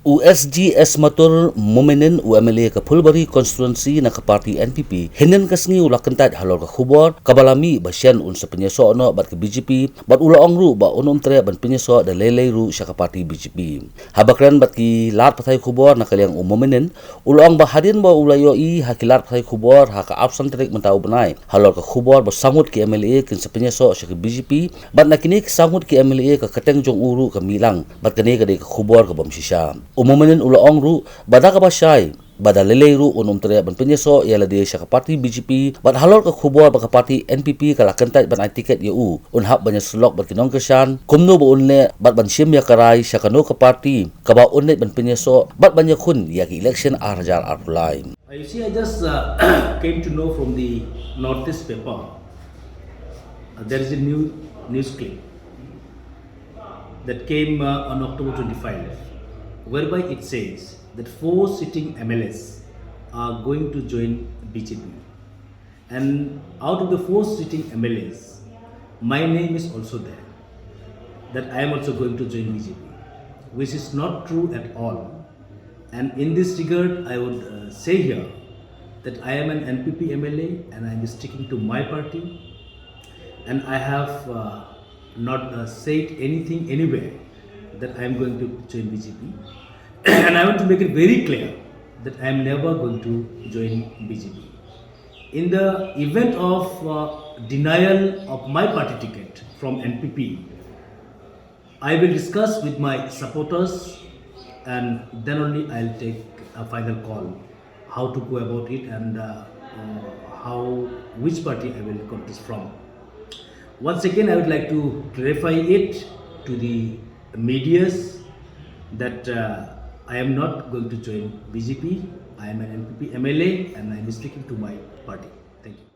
USGS matur momenen UMLA ke Phulbari constituency na ke parti NPP henen kasngi ulak kentat halor ke Khubor kabalami basian unsa Pyniasoh no bat ke BJP bat ulaong ru ba unum tre ban Pyniasoh da lelei ru sya ke parti BJP habakran bat ki lat pathai Khubor na kaliang momenen ulaong ba hadin ba ulayo i hakilat pathai Khubor ha ka absen trek mentau benai halor ke Khubor ba sangut ke MLA kin Pyniasoh sya ke BJP bat nakini sangut ke MLA ke keteng jong uru ke milang bat kene ke Khubor ke bom sisa umumanin ulaong ru bada ka basyay bada lelei ru unum tere ban Pyniasoh ia ladi sya ka parti BJP bat halor ka Khubor ba ka parti NPP kala kentai ban ai tiket ya u unhap banyak selok bat kinong kesan kumno ba unle bat ban sim ya karai sya kano ka parti Kaba unle ban Pyniasoh bat banyak kun ya ki election arjar arpulai. You see, I just came to know from the Northeast paper there is a news clip that came on October 25 whereby it says that 4 sitting MLAs are going to join BJP, and out of the 4 sitting MLAs, my name is also there, that I am also going to join BJP, which is not true at all. And in this regard, I would say here that I am an NPP MLA and I am sticking to my party, and I have not said anything anywhere that I am going to join BJP. And I want to make it very clear that I am never going to join BJP. In the event of denial of my party ticket from NPP, I will discuss with my supporters, and then only I'll take a final call how to go about it and which party I will contest from. Once again, I would like to clarify it to the medias that I am not going to join BJP. I am an NPP MLA and I am sticking to my party. Thank you.